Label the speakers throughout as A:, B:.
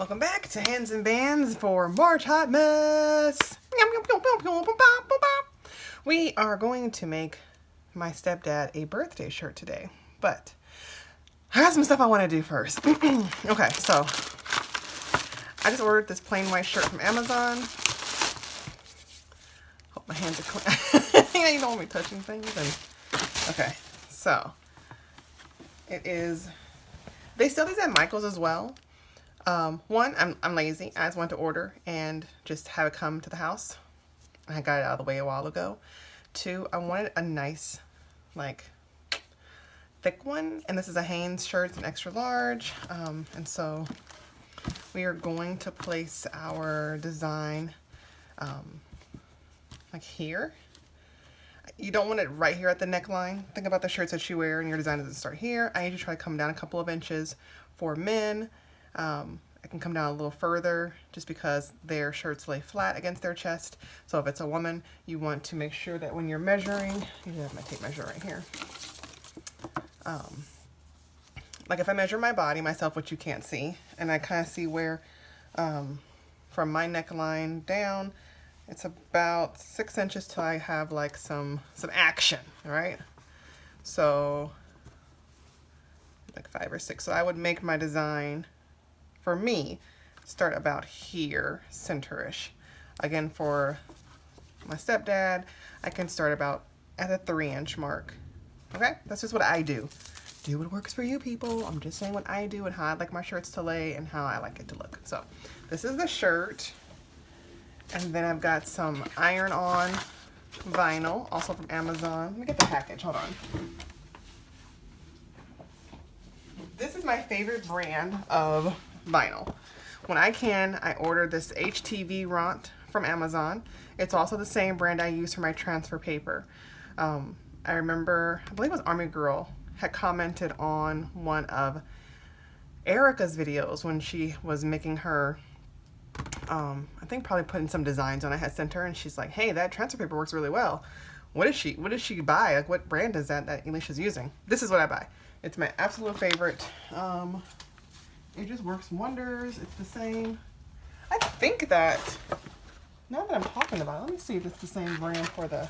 A: Welcome back to Hands and Bands for March Hot Mess. We are going to make my stepdad a birthday shirt today, but I got some stuff I want to do first. Okay, so I just ordered this plain white shirt from Amazon. Hope my hands are clean. You don't want me touching things. Okay, so it is. They sell these at Michael's as well. One, I'm lazy. I just want to order and just have it come to the house. I got it out of the way a while ago. Two, I wanted a nice, like, thick one. And this is a Hanes shirt. It's an extra large. And so we are going to place our design, like here. You don't want it right here at the neckline. Think about the shirts that you wear and your design doesn't start here. I usually try to come down a couple of inches for men. I can come down a little further just because their shirts lay flat against their chest. So if it's a woman, you want to make sure that when you're measuring, you have my tape measure right here. Like if I measure my body, myself, which you can't see, and I kind of see where from my neckline down, it's about 6 inches till I have like some action, all right? So like 5 or 6. So I would make my design, for me, start about here, center-ish. Again, for my stepdad, I can start about at the 3-inch mark. Okay, that's just what I do. Do what works for you, people. I'm just saying what I do and how I like my shirts to lay and how I like it to look. So this is the shirt. And then I've got some iron-on vinyl, also from Amazon. Let me get the package, hold on. This is my favorite brand of vinyl. When I can, I order this HTV Ront from Amazon. It's also the same brand I use for my transfer paper. I remember, I believe it was Army Girl, had commented on one of Erica's videos when she was making her, I think probably putting some designs on. I had sent her and she's like, hey, that transfer paper works really well. What does she buy? Like, what brand is that Alicia's using? This is what I buy. It's my absolute favorite. It just works wonders. It's the same. I think that, now that I'm talking about it, let me see if it's the same brand for the,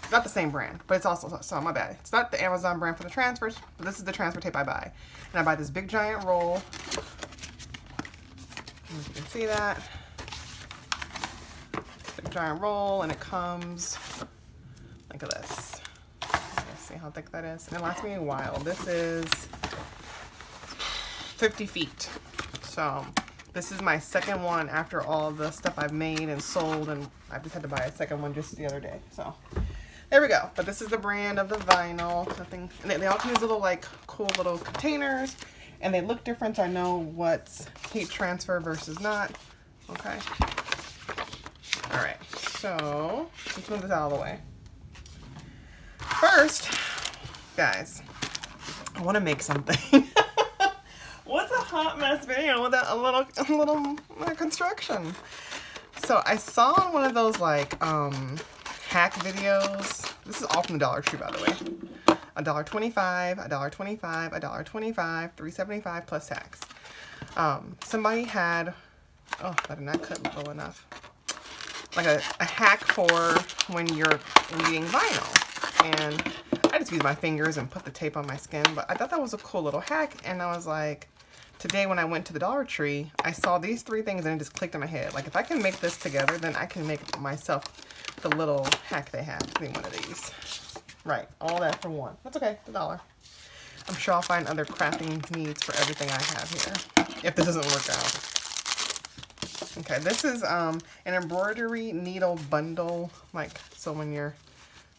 A: it's not the same brand, but it's also, so my bad. It's not the Amazon brand for the transfers, but this is the transfer tape I buy. And I buy this big giant roll. You can see that. Big giant roll, and it comes like this. Let's see how thick that is. And it lasts me a while. This is 50 feet. So this is my second one after all the stuff I've made and sold, and I just had to buy a second one just the other day. So there we go. But this is the brand of the vinyl. Nothing. And they all come in these little like cool little containers, and they look different. So I know what's heat transfer versus not. Okay. All right. So let's move this out of the way. First, guys, I want to make something. What's a hot mess video without a little construction? So I saw one of those like hack videos. This is all from the Dollar Tree, by the way. $1.25, $1.25, $1.25, $3.75 plus tax. Somebody had, oh, I did not cut low enough. Like a hack for when you're reading vinyl. And I just used my fingers and put the tape on my skin, but I thought that was a cool little hack. And I was like, today when I went to the Dollar Tree, I saw these 3 things and it just clicked in my head. Like if I can make this together, then I can make myself the little hack they have. I need one of these. Right, all that for one. That's okay, $1. I'm sure I'll find other crafting needs for everything I have here, if this doesn't work out. Okay, this is an embroidery needle bundle. Like, so when you're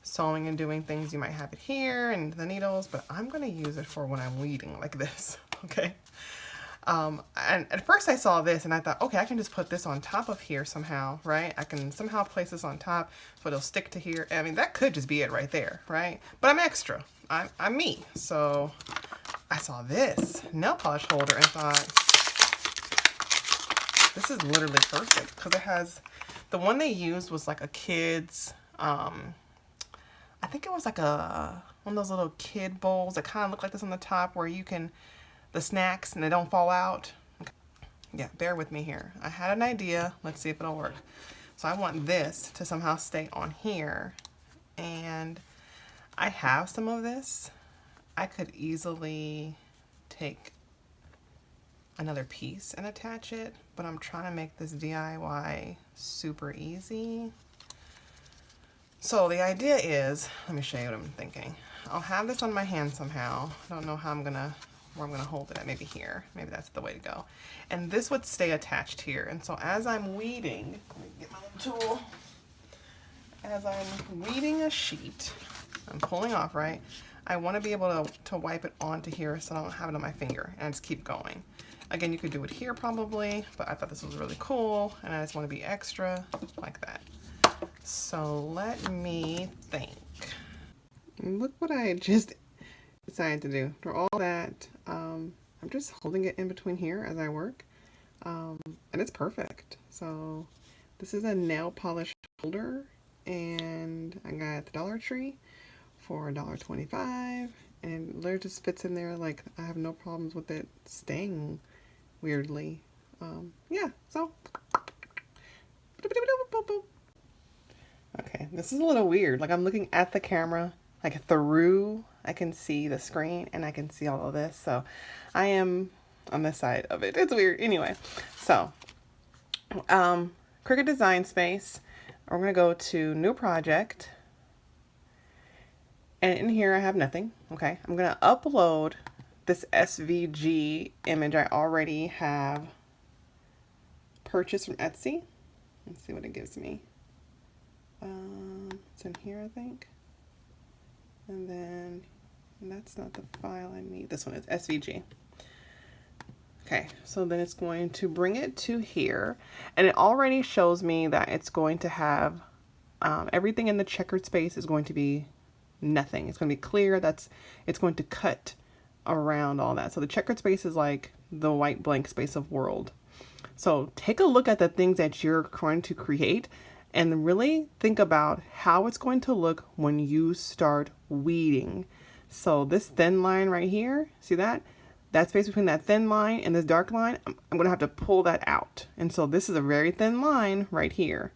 A: sewing and doing things, you might have it here and the needles, but I'm gonna use it for when I'm weeding like this, okay? And at first I saw this and I thought, okay, I can just put this on top of here somehow, right? I can somehow place this on top so it'll stick to here. I mean, that could just be it right there, right? But I'm extra. I'm me. So I saw this nail polish holder and thought, this is literally perfect because it has, the one they used was like a kid's, I think it was like one of those little kid bowls that kind of look like this on the top where you can, the snacks and they don't fall out. Okay. Yeah, bear with me here. I had an idea. Let's see if it'll work. So I want this to somehow stay on here. And I have some of this. I could easily take another piece and attach it, but I'm trying to make this DIY super easy. So the idea is, let me show you what I'm thinking. I'll have this on my hand somehow. I don't know how where I'm gonna hold it at, maybe here. Maybe that's the way to go. And this would stay attached here. And so as I'm weeding, let me get my little tool. As I'm weeding a sheet, I'm pulling off, right? I wanna be able to wipe it onto here so I don't have it on my finger and I just keep going. Again, you could do it here probably, but I thought this was really cool and I just wanna be extra like that. So let me think. Look what I just decided to do. For all that, I'm just holding it in between here as I work, and it's perfect. So this is a nail polish holder, and I got at the Dollar Tree for $1.25, and it literally just fits in there. Like, I have no problems with it staying weirdly. Yeah, so. Okay, this is a little weird. Like, I'm looking at the camera, like through, I can see the screen and I can see all of this. So I am on this side of it. It's weird. Anyway, so Cricut Design Space. We're going to go to New Project. And in here I have nothing. Okay, I'm going to upload this SVG image I already have purchased from Etsy. Let's see what it gives me. It's in here, I think. And then that's not the file I need. This one is SVG. Okay, so then it's going to bring it to here, and it already shows me that it's going to have everything in the checkered space is going to be nothing. It's going to be clear. It's going to cut around all that. So the checkered space is like the white blank space of world. So take a look at the things that you're trying to create and really think about how it's going to look when you start weeding. So this thin line right here, see that? That space between that thin line and this dark line, I'm gonna have to pull that out. And so this is a very thin line right here.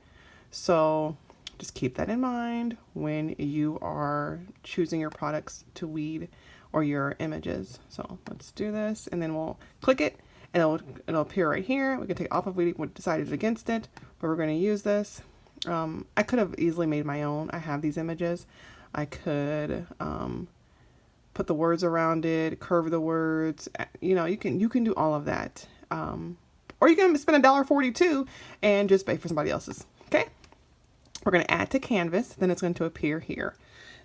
A: So just keep that in mind when you are choosing your products to weed or your images. So let's do this, and then we'll click it and it'll appear right here. We can take off if we decided against it, but we're gonna use this. I could have easily made my own. I have these images. I could put the words around it, curve the words. You know, you can do all of that. Or you can spend $1.42 and just pay for somebody else's. Okay. We're going to add to canvas. Then it's going to appear here.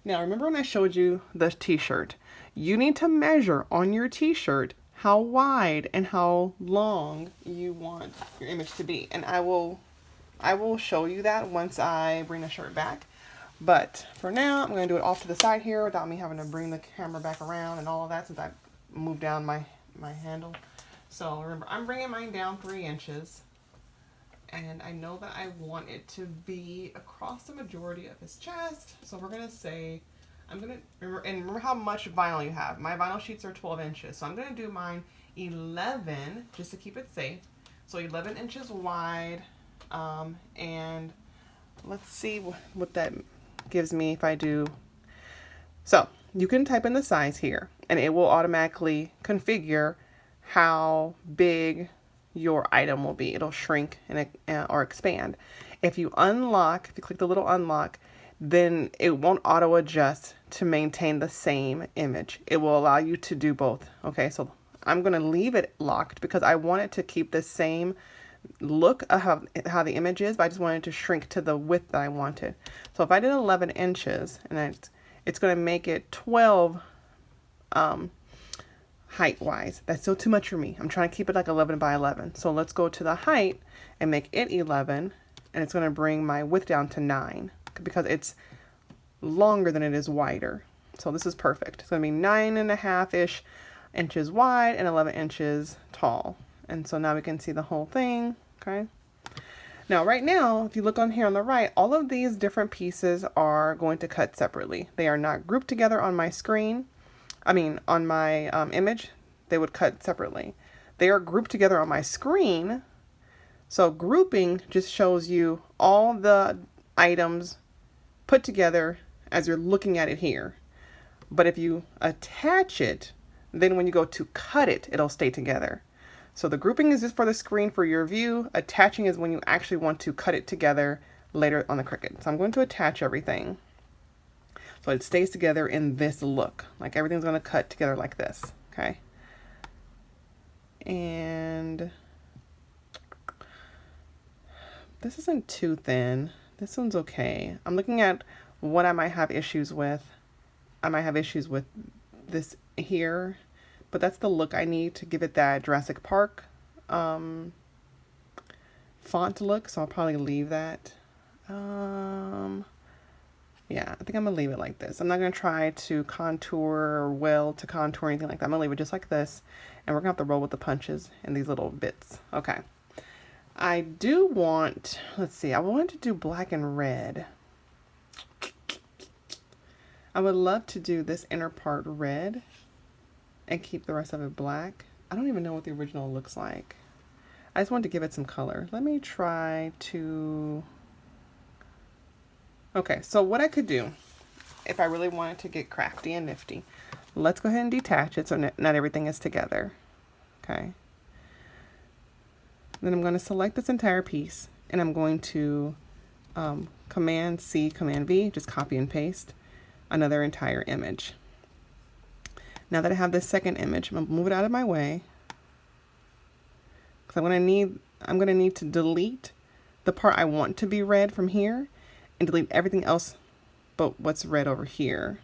A: Now, remember when I showed you the t-shirt? You need to measure on your t-shirt how wide and how long you want your image to be. And I will show you that once I bring the shirt back. But for now, I'm going to do it off to the side here without me having to bring the camera back around and all of that, since I moved down my handle. So remember, I'm bringing mine down 3 inches. And I know that I want it to be across the majority of his chest. So we're going to say, remember how much vinyl you have. My vinyl sheets are 12 inches. So I'm going to do mine 11 just to keep it safe. So 11 inches wide. And let's see what that gives me if I do. So you can type in the size here and it will automatically configure how big your item will be. It'll shrink and or expand. If you click the little unlock, then it won't auto adjust to maintain the same image. It will allow you to do both. Okay, so I'm going to leave it locked because I want it to keep the same look of how the image is, but I just wanted to shrink to the width that I wanted. So if I did 11 inches, and it's going to make it 12 height-wise. That's still too much for me. I'm trying to keep it like 11 by 11. So let's go to the height and make it 11, and it's going to bring my width down to 9 because it's longer than it is wider. So this is perfect. It's going to be 9.5-ish inches wide and 11 inches tall. And so now we can see the whole thing, okay? Now, right now, if you look on here on the right, all of these different pieces are going to cut separately. They are not grouped together on my screen. I mean, on my image, they would cut separately. They are grouped together on my screen. So grouping just shows you all the items put together as you're looking at it here. But if you attach it, then when you go to cut it, it'll stay together. So the grouping is just for the screen for your view. Attaching is when you actually want to cut it together later on the Cricut. So I'm going to attach everything so it stays together in this look. Like everything's going to cut together like this. Okay. And this isn't too thin. This one's okay. I'm looking at what I might have issues with. I might have issues with this here, but that's the look I need to give it that Jurassic Park font look. So I'll probably leave that. Yeah, I think I'm gonna leave it like this. I'm not gonna try to contour or weld to contour or anything like that. I'm gonna leave it just like this, and we're gonna have to roll with the punches in these little bits. Okay. I do want, let's see, I want to do black and red. I would love to do this inner part red and keep the rest of it black. I don't even know what the original looks like. I just wanted to give it some color. Let me try to, okay, so what I could do, if I really wanted to get crafty and nifty, let's go ahead and detach it so not everything is together. Okay. Then I'm going to select this entire piece, and I'm going to Command C, Command V, just copy and paste another entire image. Now that I have this second image, I'm going to move it out of my way, because I'm going to need to delete the part I want to be red from here and delete everything else but what's red over here.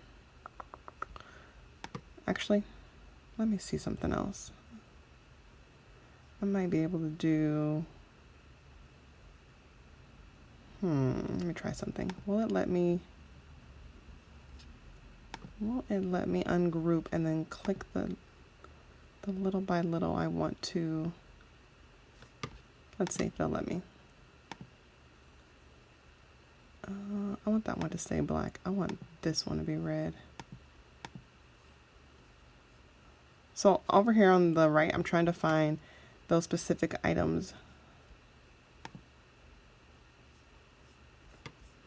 A: Actually, let me see something else. I might be able to do, let me try something. Will it let me ungroup and then click the little by little I want to, let's see if it'll let me. I want that one to stay black. I want this one to be red. So over here on the right, I'm trying to find those specific items.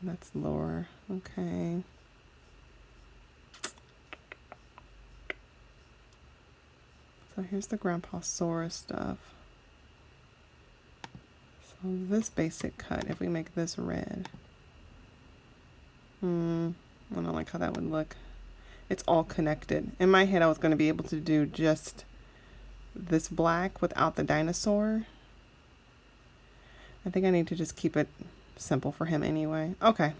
A: That's lower. Okay. So here's the Grandpasaurus stuff. So this basic cut, if we make this red. I don't like how that would look. It's all connected. In my head, I was going to be able to do just this black without the dinosaur. I think I need to just keep it simple for him anyway. Okay.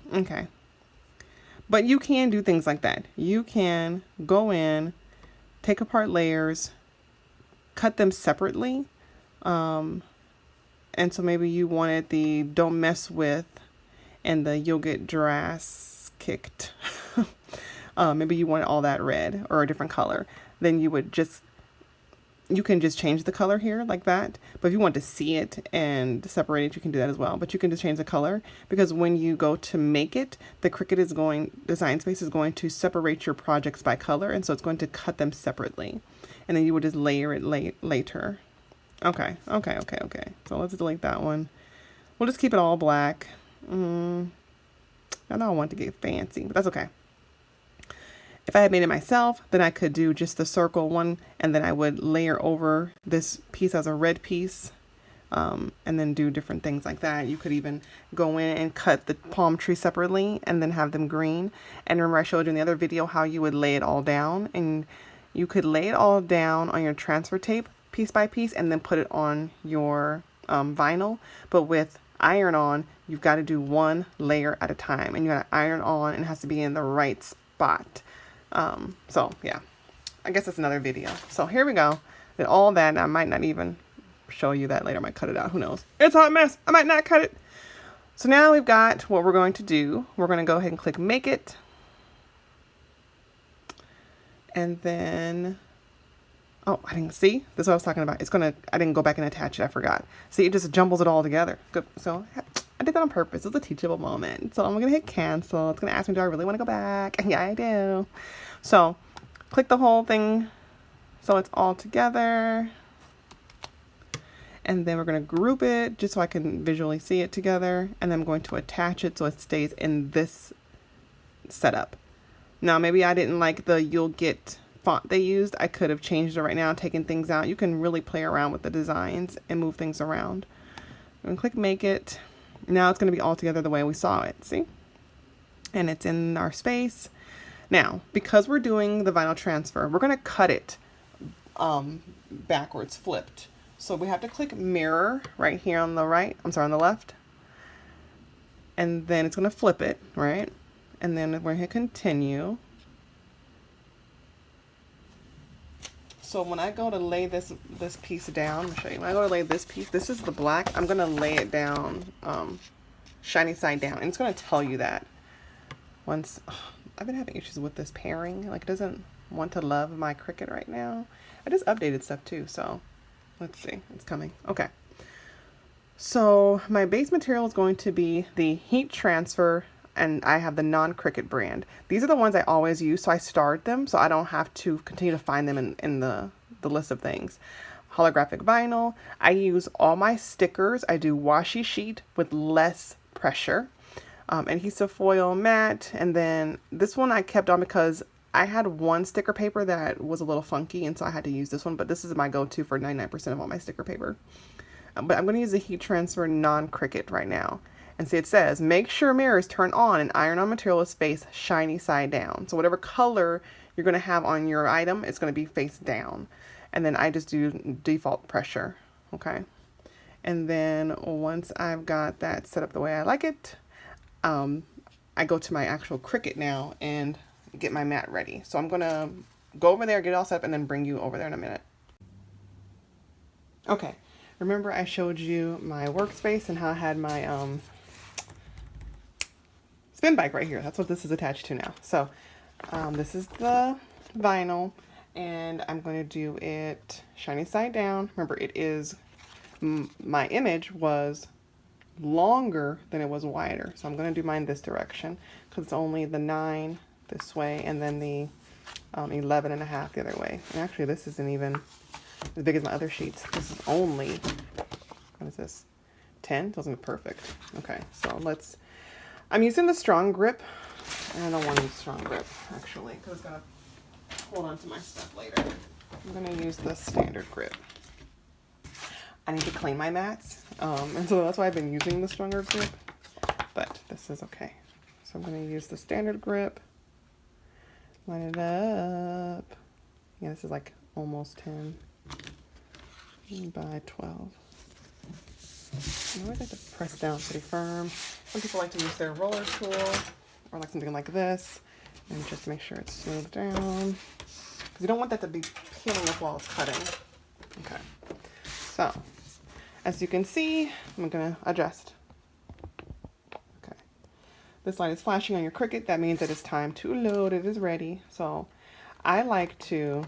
A: But you can do things like that. You can go in, take apart layers, cut them separately. And so maybe you wanted the don't mess with and the you'll get dress kicked. Maybe you want all that red or a different color. Then you can just change the color here like that. But if you want to see it and separate it, you can do that as well. But you can just change the color, because when you go to make it, the Cricut Design Space is going to separate your projects by color. And so it's going to cut them separately. And then you would just layer it later. Okay. So let's delete that one. We'll just keep it all black. I know I want to get fancy, but that's okay. If I had made it myself, then I could do just the circle one, and then I would layer over this piece as a red piece, and then do different things like that. You could even go in and cut the palm tree separately and then have them green. And remember I showed you in the other video how you would lay it all down, and you could lay it all down on your transfer tape piece by piece and then put it on your vinyl. But with iron on, you've got to do one layer at a time, and you got to iron on, and it has to be in the right spot. So yeah, I guess it's another video. So here we go. Did all that, and I might not even show you that later. I might cut it out. Who knows? It's a hot mess. I might not cut it. So now we've got what we're going to do. We're going to go ahead and click Make It. And then, oh, I didn't see. This is what I was talking about. I didn't go back and attach it. I forgot. See, it just jumbles it all together. Good. So I did that on purpose. It was a teachable moment. So I'm going to hit cancel. It's going to ask me, do I really want to go back? Yeah, I do. So click the whole thing so it's all together. And then we're going to group it just so I can visually see it together. And then I'm going to attach it so it stays in this setup. Now, maybe I didn't like the You'll Get font they used. I could have changed it right now, taken things out. You can really play around with the designs and move things around. I'm going to click Make It. Now it's going to be all together the way we saw it. See? And it's in our space. Now, because we're doing the vinyl transfer, we're going to cut it backwards, flipped. So we have to click Mirror right here on the right. I'm sorry, on the left. And then it's going to flip it, right? And then we're going to hit Continue. So when I go to lay this piece down, I'll show you. When I go to lay this piece, this is the black. I'm going to lay it down shiny side down. And it's going to tell you that. Once, I've been having issues with this pairing. Like, it doesn't want to love my Cricut right now. I just updated stuff too, so let's see. It's coming. Okay. So my base material is going to be the heat transfer, and I have the non-Cricut brand. These are the ones I always use, so I starred them so I don't have to continue to find them in the list of things. Holographic vinyl. I use all my stickers. I do washi sheet with less pressure. Adhesive foil matte, and then this one I kept on because I had one sticker paper that was a little funky, and so I had to use this one, but this is my go-to for 99% of all my sticker paper. But I'm going to use the heat transfer non-Cricut right now. And see, it says, make sure mirrors turn on and iron-on material is face shiny side down. So whatever color you're going to have on your item, it's going to be face down. And then I just do default pressure, okay? And then once I've got that set up the way I like it, I go to my actual Cricut now and get my mat ready. So I'm going to go over there, get it all set up, and then bring you over there in a minute. Okay, remember I showed you my workspace and how I had my spin bike right here. That's what this is attached to now. So this is the vinyl, and I'm going to do it shiny side down. Remember, it is, my image was longer than it was wider. So I'm going to do mine this direction because it's only the 9 this way and then the 11 and a half the other way. And actually this isn't even as big as my other sheets. This is only, what is this? 10? Doesn't look perfect. Okay, so I'm using the strong grip. And I don't want to use strong grip actually because it's going to hold on to my stuff later. I'm going to use the standard grip. I need to clean my mats, and so that's why I've been using the stronger grip, but this is okay. So I'm going to use the standard grip, line it up. Yeah, this is like almost 10 by 12. I always like to press down pretty firm. Some people like to use their roller tool or like something like this and just make sure it's smoothed down because you don't want that to be peeling up while it's cutting. Okay. So, as you can see, I'm going to adjust. Okay. This light is flashing on your Cricut. That means that it's time to load. It is ready. So, I like to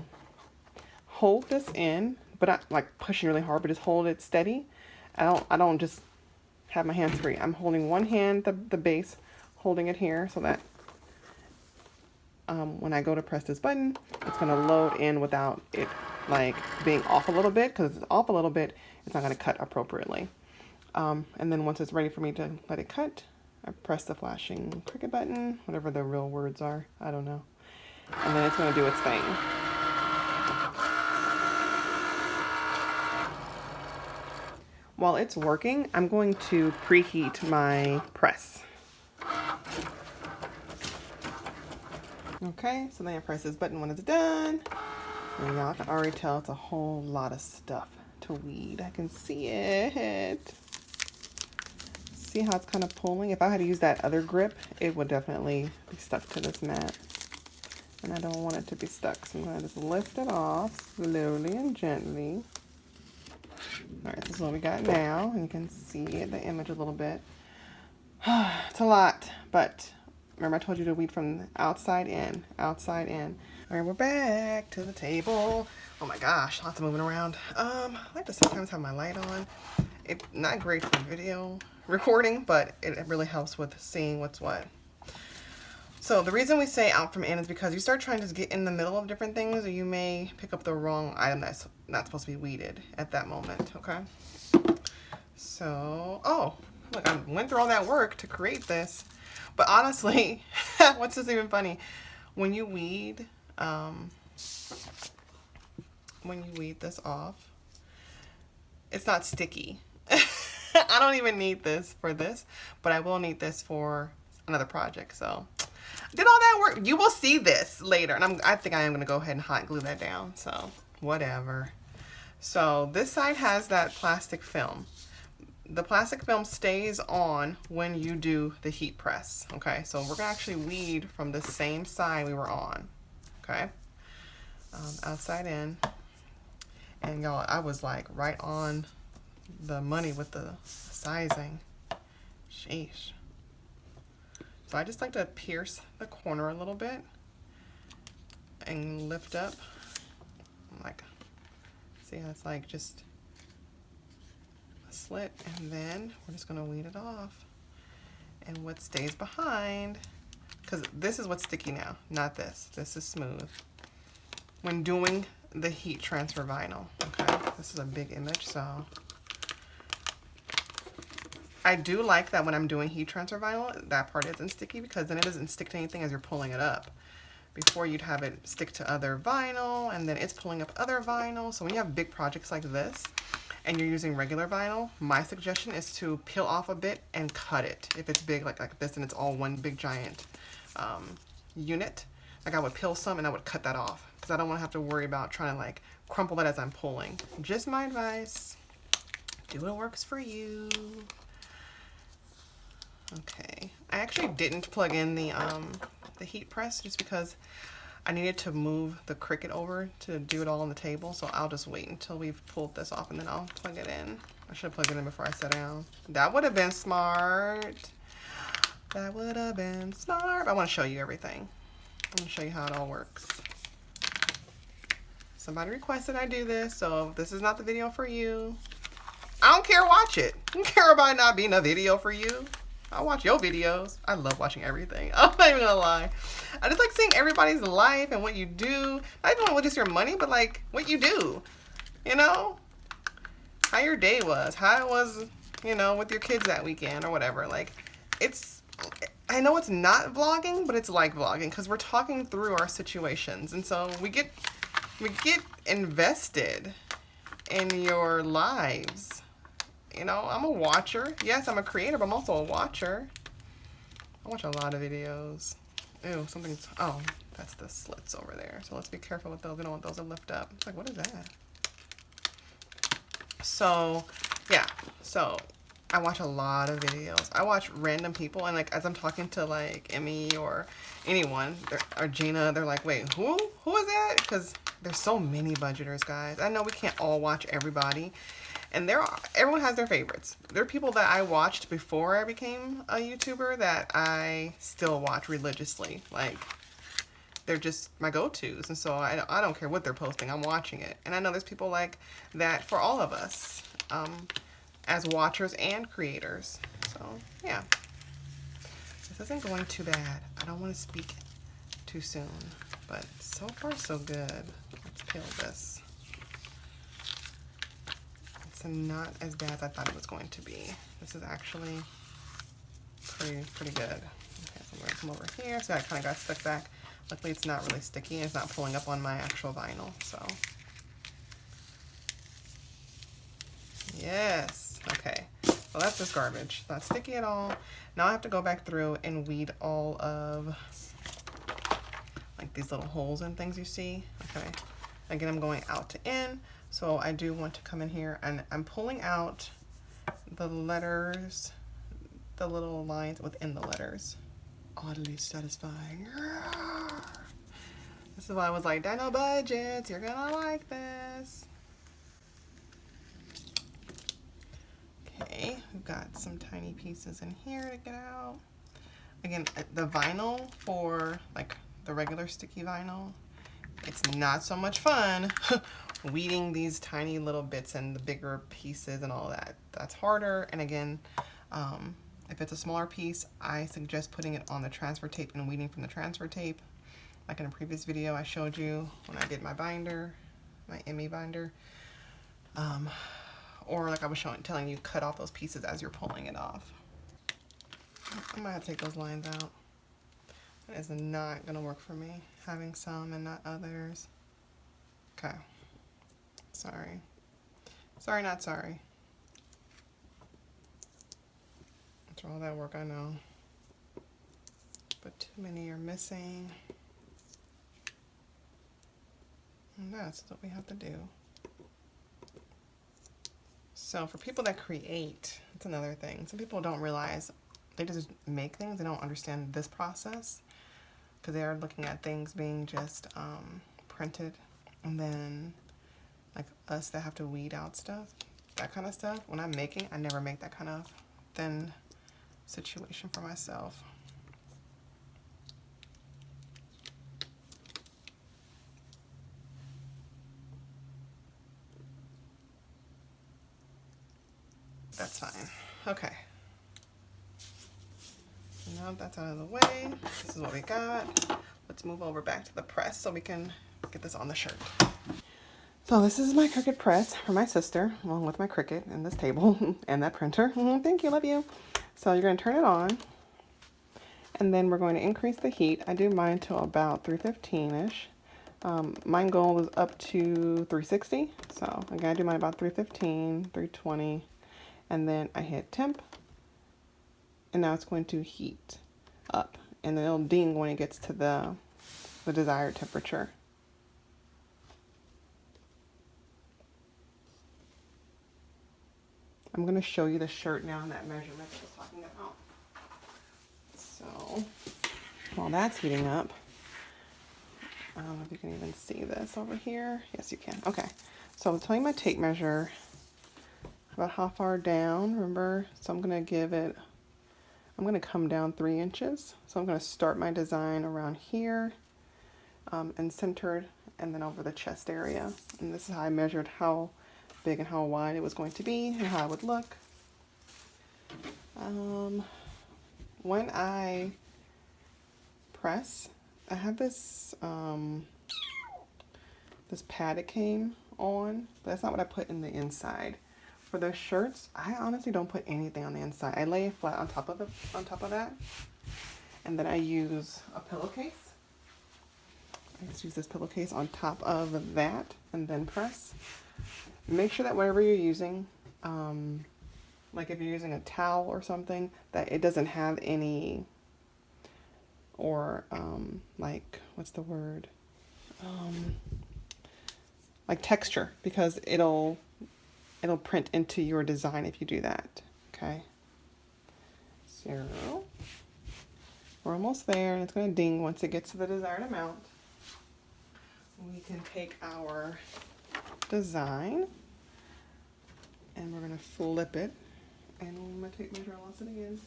A: hold this in, but not like pushing really hard, but just hold it steady. I don't just have my hands free. I'm holding one hand, the base, holding it here so that when I go to press this button, it's going to load in without it like being off a little bit, because if it's off a little bit, it's not going to cut appropriately. And then once it's ready for me to let it cut, I press the flashing Cricut button, whatever the real words are, I don't know. And then it's going to do its thing. While it's working, I'm going to preheat my press. Okay, so then I press this button when it's done. And y'all can already tell it's a whole lot of stuff to weed. I can see it. See how it's kind of pulling? If I had to use that other grip, it would definitely be stuck to this mat. And I don't want it to be stuck, so I'm going to just lift it off slowly and gently. Alright, this is what we got now. And you can see the image a little bit. It's a lot, but remember I told you to weed from outside in, outside in. Alright, we're back to the table. Oh my gosh, lots of moving around. I like to sometimes have my light on. It's not great for video recording, but it really helps with seeing what's what. So the reason we say out from in is because you start trying to get in the middle of different things, or you may pick up the wrong item that's not supposed to be weeded at that moment, okay? So, oh, look, I went through all that work to create this. But honestly, what's this even funny? When you weed this off, it's not sticky. I don't even need this for this, but I will need this for another project. So I did all that work. You will see this later, and I think I am gonna go ahead and hot glue that down. So whatever. So this side has that plastic film. The plastic film stays on when you do the heat press, okay? So we're gonna actually weed from the same side we were on, okay? Outside in. And y'all, I was like right on the money with the sizing. Sheesh. So I just like to pierce the corner a little bit and lift up. Like, see how it's like just slit, and then we're just going to weed it off. And what stays behind, because this is what's sticky now, not this. This is smooth. When doing the heat transfer vinyl, okay? This is a big image, so I do like that when I'm doing heat transfer vinyl, that part isn't sticky, because then it doesn't stick to anything as you're pulling it up. Before, you'd have it stick to other vinyl, and then it's pulling up other vinyl. So when you have big projects like this, and you're using regular vinyl, my suggestion is to peel off a bit and cut it. If it's big like this and it's all one big giant unit, like I would peel some and I would cut that off, because I don't want to have to worry about trying to like crumple that as I'm pulling. Just my advice. Do what works for you. Okay, I actually didn't plug in the heat press just because I needed to move the Cricut over to do it all on the table, so I'll just wait until we've pulled this off and then I'll plug it in. I should have plugged it in before I sat down. That would have been smart. That would have been smart. I want to show you everything. I want to show you how it all works. Somebody requested I do this, so if this is not the video for you, I don't care, watch it. I don't care about it not being a video for you. I'll watch your videos. I love watching everything. I'm not even gonna lie. I just like seeing everybody's life and what you do. Not even just your money, but like what you do. You know? How your day was. How it was, you know, with your kids that weekend or whatever. Like, it's, I know it's not vlogging, but it's like vlogging because we're talking through our situations. And so we get invested in your lives. You know, I'm a watcher. Yes, I'm a creator, but I'm also a watcher. I watch a lot of videos. Ew, something's, oh, that's the slits over there. So let's be careful with those. We don't want those to lift up. It's like, what is that? So, yeah. So, I watch a lot of videos. I watch random people, and like, as I'm talking to like Emmy or anyone, or Gina, they're like, wait, who is that? Because there's so many budgeters, guys. I know we can't all watch everybody. And everyone has their favorites. There are people that I watched before I became a YouTuber that I still watch religiously. Like, they're just my go-tos. And so I don't care what they're posting. I'm watching it. And I know there's people like that for all of us as watchers and creators. So, yeah. This isn't going too bad. I don't want to speak too soon. But so far, so good. Let's peel this. Not as bad as I thought it was going to be. This is actually pretty good. Okay, so I'm going to come over here. So I kind of got stuck back. Luckily, it's not really sticky. It's not pulling up on my actual vinyl. So, yes. Okay. Well, that's just garbage. Not sticky at all. Now I have to go back through and weed all of like these little holes and things you see. Okay. Again, I'm going out to in. So I do want to come in here and I'm pulling out the letters, the little lines within the letters. Oddly satisfying. This is why I was like, Dino Budgets, you're gonna like this. Okay, we've got some tiny pieces in here to get out. Again, the vinyl for like the regular sticky vinyl, it's not so much fun weeding these tiny little bits and the bigger pieces and all that. That's harder. And again, If it's a smaller piece, I suggest putting it on the transfer tape and weeding from the transfer tape. Like in a previous video I showed you when I did my binder, my ME binder. Or like I was telling you, cut off those pieces as you're pulling it off. I might have to take those lines out. That is not gonna work for me, having some and not others. Okay, sorry. Sorry, not sorry. After all that work, I know. But too many are missing. And that's what we have to do. So for people that create, that's another thing. Some people don't realize, they just make things, they don't understand this process, because they are looking at things being just printed, and then like us that have to weed out stuff, that kind of stuff. When I'm making, I never make that kind of thin situation for myself. That's fine. Okay. Now that's out of the way, this is what we got. Let's move over back to the press so we can get this on the shirt. So this is my Cricut press for my sister, along with my Cricut and this table and that printer. Thank you, love you. So you're going to turn it on, and then we're going to increase the heat. I do mine to about 315-ish. Mine goal is up to 360. So again, I do mine about 315, 320, and then I hit temp, and now it's going to heat up, and then it'll ding when it gets to the desired temperature. I'm going to show you the shirt now and that measurement I was talking about. So while that's heating up, I don't know if you can even see this over here. Yes, you can. Okay. So I'm telling my tape measure about how far down, remember? So I'm going to come down 3 inches. So I'm going to start my design around here and centered, and then over the chest area. And this is how I measured how big and how wide it was going to be and how it would look. When I press, I have this this pad it came on, but that's not what I put in the inside. For those shirts, I honestly don't put anything on the inside. I lay it flat on top of that, and then I use a pillowcase. I just use this pillowcase on top of that and then press. Make sure that whatever you're using, like if you're using a towel or something, that it doesn't have any, or like, what's the word? Like texture, because it'll print into your design if you do that. Okay. So we're almost there, and it's going to ding once it gets to the desired amount. We can take our design, and we're going to flip it, and my tape measure wants it again.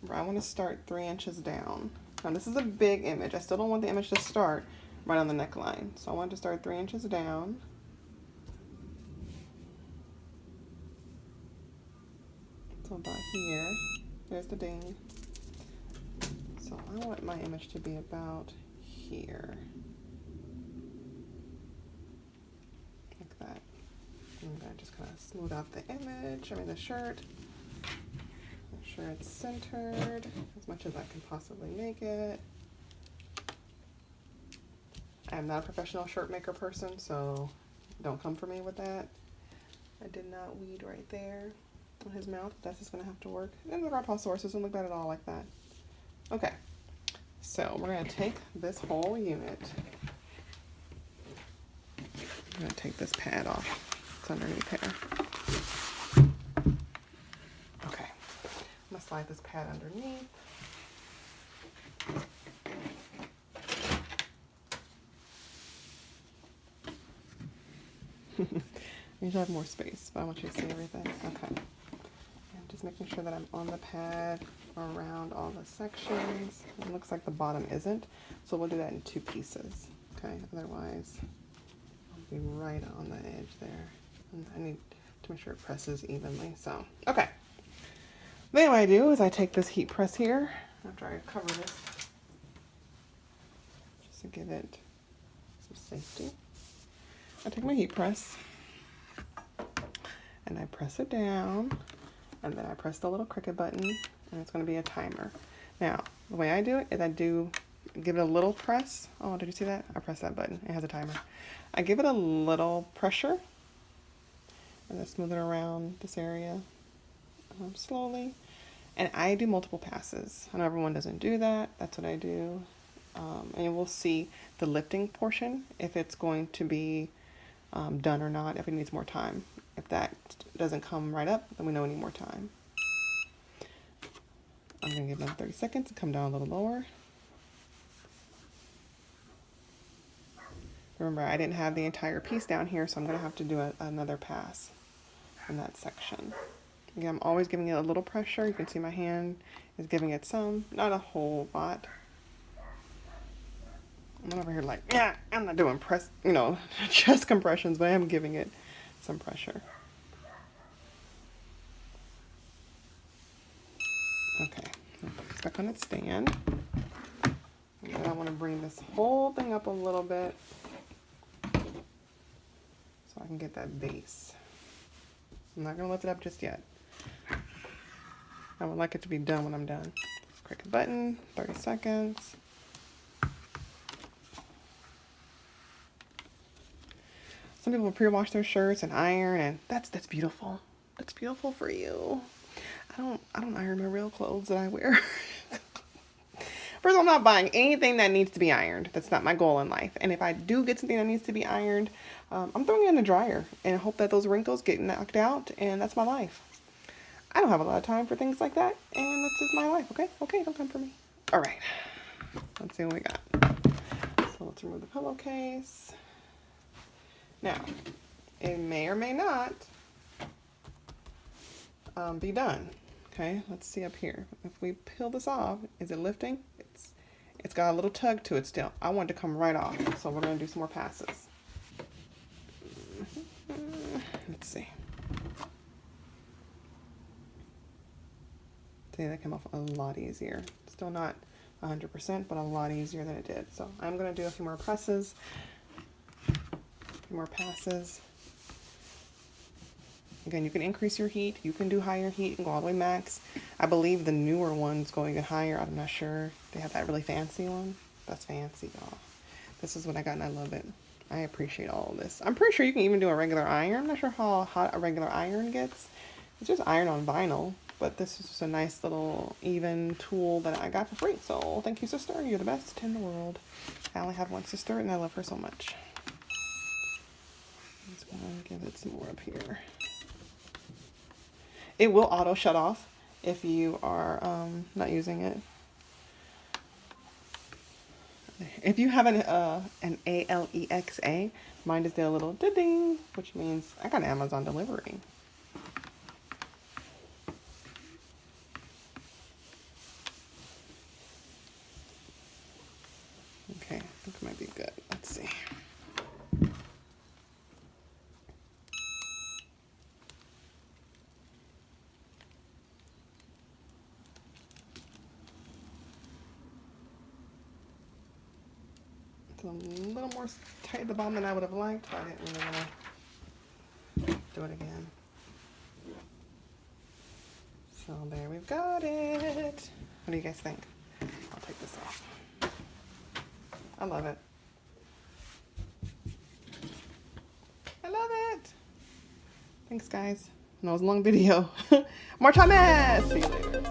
A: Remember, I want to start 3 inches down. Now this is a big image. I still don't want the image to start right on the neckline, so I want to start 3 inches down. So about here, there's the ding. So I want my image to be about here. Like that. I'm going to just kind of smooth out the image, the shirt. Make sure it's centered as much as I can possibly make it. I am not a professional shirt maker person, so don't come for me with that. I did not weed right there on his mouth. That's just going to have to work. And the Referral doesn't look at it all like that. Okay, so we're going to take this whole unit. I'm going to take this pad off. It's underneath here. Okay, I'm going to slide this pad underneath. You should have more space, but I want you to see everything. Okay. And just making sure that I'm on the pad around all the sections. It looks like the bottom isn't, so we'll do that in 2 pieces. Okay, otherwise I'll be right on the edge there. And I need to make sure it presses evenly. So, okay. Then what I do is I take this heat press here after I cover this, just to give it some safety. I take my heat press and I press it down, and then I press the little Cricut button, and it's going to be a timer. Now, the way I do it is I do give it a little press. Oh, did you see that? I press that button. It has a timer. I give it a little pressure, and then smooth it around this area slowly. And I do multiple passes. I know everyone doesn't do that. That's what I do. And we'll see the lifting portion, if it's going to be done or not, if it needs more time. If that doesn't come right up, then we know we need more time. I'm going to give them 30 seconds and come down a little lower. Remember, I didn't have the entire piece down here, so I'm going to have to do another pass in that section. Again, I'm always giving it a little pressure. You can see my hand is giving it some, not a whole lot. I'm not over here like, yeah, I'm not doing chest compressions, but I am giving it some pressure. Okay, I'll put this back on its stand. And then I want to bring this whole thing up a little bit so I can get that base. I'm not going to lift it up just yet. I would like it to be done when I'm done. Cricut button, 30 seconds. Some people pre-wash their shirts and iron, and that's beautiful. That's beautiful for you. I don't iron my real clothes that I wear. First of all, I'm not buying anything that needs to be ironed. That's not my goal in life. And if I do get something that needs to be ironed, I'm throwing it in the dryer and hope that those wrinkles get knocked out, and that's my life. I don't have a lot of time for things like that, and this is my life, okay? Okay, don't come for me. All right, let's see what we got. So let's remove the pillowcase. Now, it may or may not be done. Okay, let's see up here. If we peel this off, is it lifting? It's got a little tug to it still. I want it to come right off, so we're gonna do some more passes. Let's see. See, that came off a lot easier. Still not 100%, but a lot easier than it did. So I'm gonna do a few more presses, a few more passes. Again, you can increase your heat. You can do higher heat. You can go all the way max. I believe the newer one's going even higher. I'm not sure. They have that really fancy one. That's fancy, y'all. This is what I got, and I love it. I appreciate all of this. I'm pretty sure you can even do a regular iron. I'm not sure how hot a regular iron gets. It's just iron on vinyl. But this is just a nice little even tool that I got for free. So thank you, sister. You're the best in the world. I only have one sister, and I love her so much. I'm just going to give it some more up here. It will auto shut off if you are not using it. If you have an ALEXA, mine just did a little ding, which means I got an Amazon delivery. Okay, I think it might be good. Let's see. A little more tight at the bottom than I would have liked, but I didn't really want to do it again. So there we've got it. What do you guys think? I'll take this off. I love it. I love it. Thanks, guys. That was a long video. More time. See you later.